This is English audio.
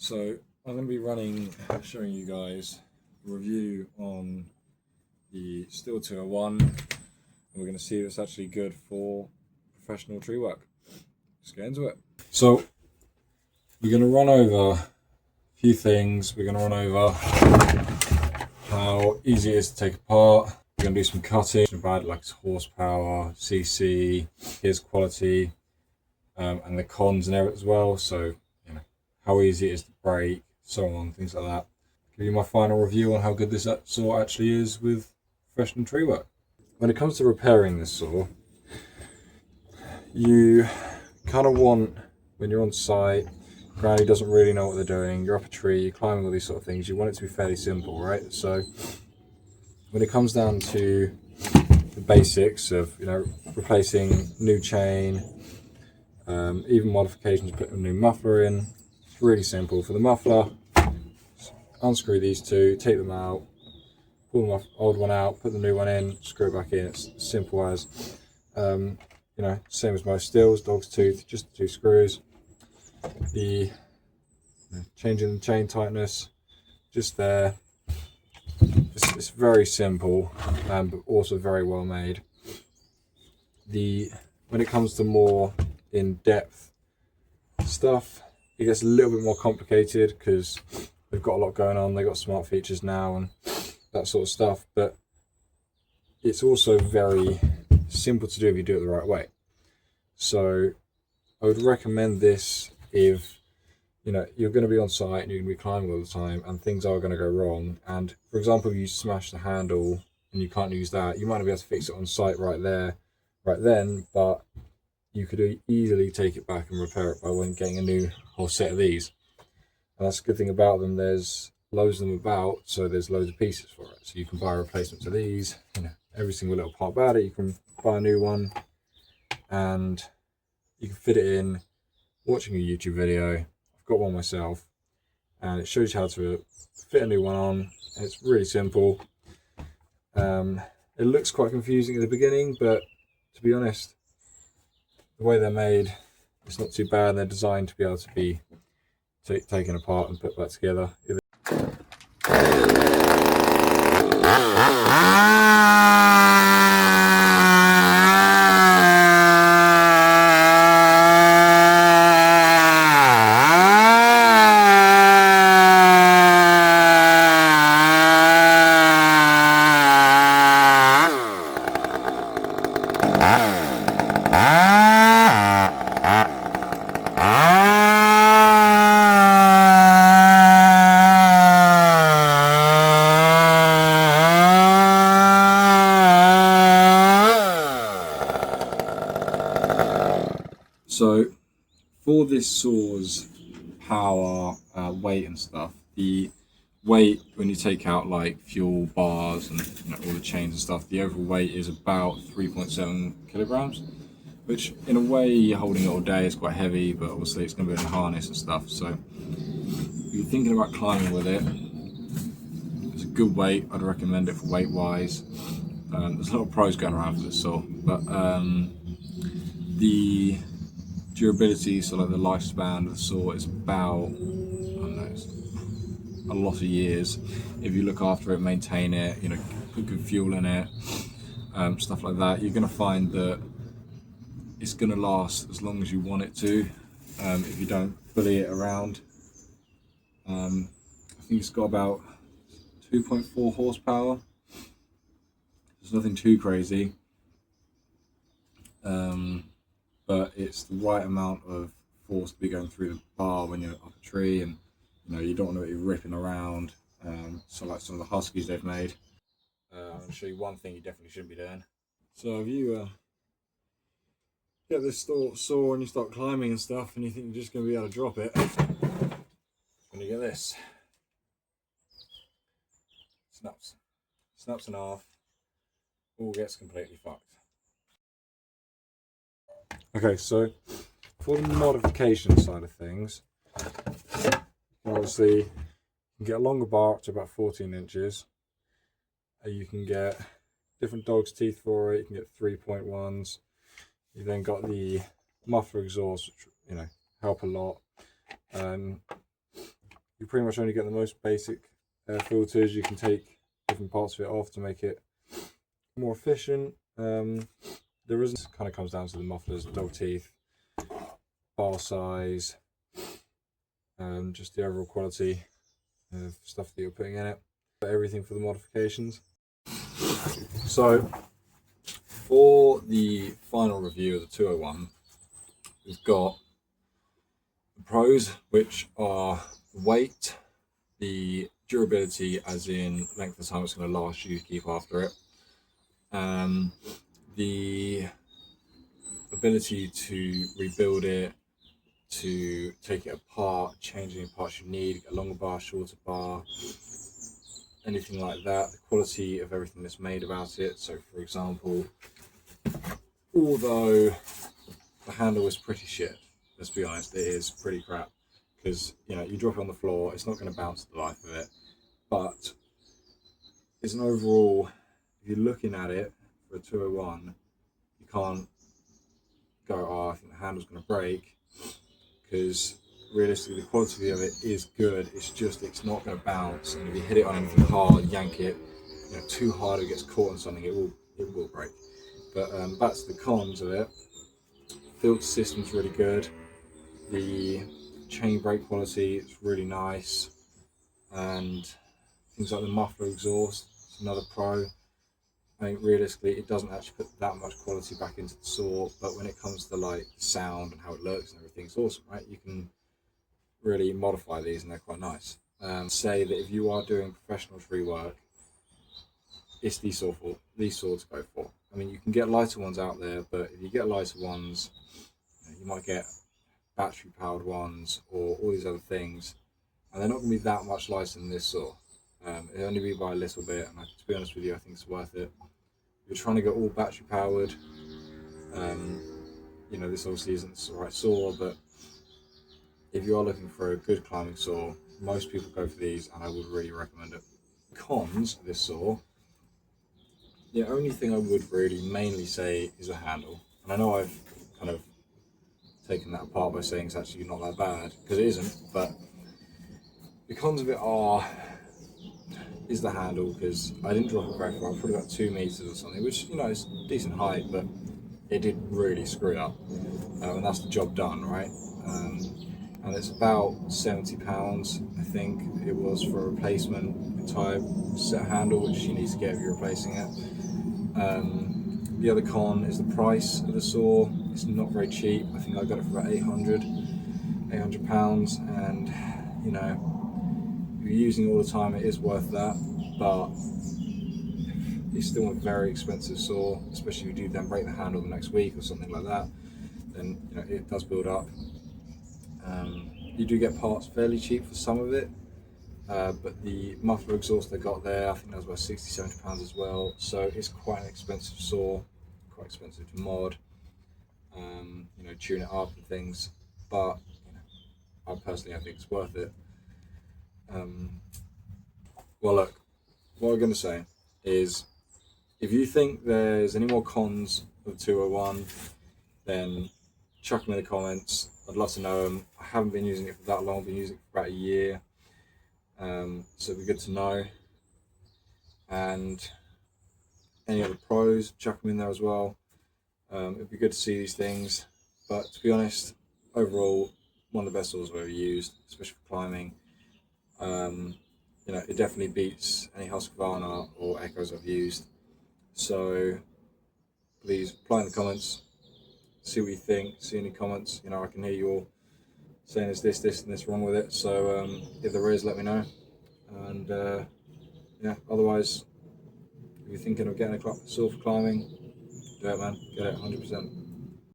So I'm going to be showing you guys a review on the Stihl 201, and we're going to see if it's actually good for professional tree work. Let's get into it. So we're going to run over a few things. We're going to run over how easy it is to take apart. We're going to do some cutting about like its horsepower, CC, here's quality, and the cons and everything as well. So how easy it is to break, so on, things like that. Give you my final review on how good this saw actually is with professional tree work. When it comes to repairing this saw, you kind of want, when you're on site, granny doesn't really know what they're doing, you're up a tree, you're climbing, all these sort of things, you want it to be fairly simple, right? So when it comes down to the basics of, replacing new chain, even modifications, putting a new muffler in, it's really simple. For the muffler, unscrew these two, take them out, pull the old one out, put the new one in, screw it back in. It's simple as, same as most Stihls, dog's tooth, just 2 screws. The changing the chain tightness, just there. It's very simple, but also very well made. When it comes to more in-depth stuff, it gets a little bit more complicated because they've got a lot going on. They've got smart features now and that sort of stuff, but it's also very simple to do if you do it the right way. So I would recommend this if you're going to be on site and you're going to be climbing all the time and things are going to go wrong, and for example if you smash the handle and you can't use that, you might not be able to fix it on site right then, but you could easily take it back and repair it by getting a new whole set of these. And that's a good thing about them, there's loads of them about, so there's loads of pieces for it, so you can buy a replacement to these, every single little part about it. You can buy a new one and you can fit it in watching a YouTube video. I've got one myself and it shows you how to fit a new one on, and it's really simple. It looks quite confusing at the beginning, but to be honest, the way they're made, it's not too bad. They're designed to be able to be taken apart and put back together. So for this saw's power, weight and stuff, the weight when you take out like fuel bars and all the chains and stuff, the overall weight is about 3.7 kilograms, which in a way you're holding it all day, it's quite heavy, but obviously it's going to be in a harness and stuff. So if you're thinking about climbing with it, it's a good weight. I'd recommend it for weight wise. There's a lot of pros going around for this saw, but the durability, so like the lifespan of the saw, is about, I don't know, it's a lot of years if you look after it, maintain it, put good fuel in it, stuff like that. You're going to find that it's going to last as long as you want it to, if you don't bully it around. I think it's got about 2.4 horsepower. There's nothing too crazy, but it's the right amount of force to be going through the bar when you're up a tree, and you don't want to be ripping around. So like some of the Huskies they've made. I'll show you one thing you definitely shouldn't be doing. So if you get this saw and you start climbing and stuff and you think you're just going to be able to drop it, when you get this, snaps in half, all gets completely fucked. Okay, so for the modification side of things, obviously you can get a longer bar up to about 14 inches. You can get different dog's teeth for it. You can get 3.1s. You then got the muffler exhaust, which help a lot. You pretty much only get the most basic air filters. You can take different parts of it off to make it more efficient. There isn't, kind of comes down to the mufflers, dog teeth, bar size, just the overall quality of stuff that you're putting in it. Everything for the modifications. So for the final review of the 201, we've got the pros, which are the weight, the durability, as in length of time it's going to last you to keep after it, the ability to rebuild it, to take it apart, change any parts you need, get a longer bar, shorter bar, anything like that. The quality of everything that's made about it. So for example, although the handle is pretty shit, let's be honest, it is pretty crap, because you drop it on the floor, it's not going to bounce to the life of it, but it's an overall, if you're looking at it for a 201, you can't go, oh, I think the handle's going to break, because realistically the quality of it is good. It's not going to bounce, and if you hit it on anything hard, yank it too hard, it gets caught on something, it will break. But back to the cons of it. Filter system's really good. The chain brake quality is really nice, and things like the muffler exhaust is another pro. I think realistically it doesn't actually put that much quality back into the saw, but when it comes to like sound and how it looks and everything, it's awesome, right? You can really modify these and they're quite nice. Say that if you are doing professional tree work, it's these saws to go for. I mean, you can get lighter ones out there, but if you get lighter ones, you might get battery powered ones or all these other things, and they're not going to be that much lighter than this saw. It'll only be by a little bit, and to be honest with you, I think it's worth it. If you're trying to get all battery powered, this obviously isn't the right saw, but if you are looking for a good climbing saw, most people go for these, and I would really recommend it. Cons of this saw, the only thing I would really mainly say is a handle, and I know I've kind of taken that apart by saying it's actually not that bad, because it isn't, but the cons of it is the handle, because I didn't drop it very far, probably about 2 meters or something, which is decent height, but it did really screw it up, and that's the job done, right? And it's about £70, I think it was, for a replacement entire set handle, which you need to get if you're replacing it. The other con is the price of the saw. It's not very cheap. I think I got it for about £800, and if you're using it all the time, it is worth that, but it's still a very expensive saw, especially if you do then break the handle the next week or something like that, then it does build up. You do get parts fairly cheap for some of it, but the muffler exhaust they got there, I think that was about £60-70 as well, so it's quite an expensive saw, quite expensive to mod, tune it up and things, but I think it's worth it. Well, look, what I'm going to say is, if you think there's any more cons of 201, then chuck them in the comments. I'd love to know them. I haven't been using it for that long. I've been using it for about a year, so it'd be good to know. And any other pros, chuck them in there as well. It'd be good to see these things. But to be honest, overall, one of the best saws I've ever used, especially for climbing. It definitely beats any Husqvarna or Echoes I've used. So please reply in the comments, see what you think, see any comments. I can hear you all saying there's this and this wrong with it. So if there is, let me know. And otherwise, if you're thinking of getting a saw for climbing, do it, man. Get it 100%.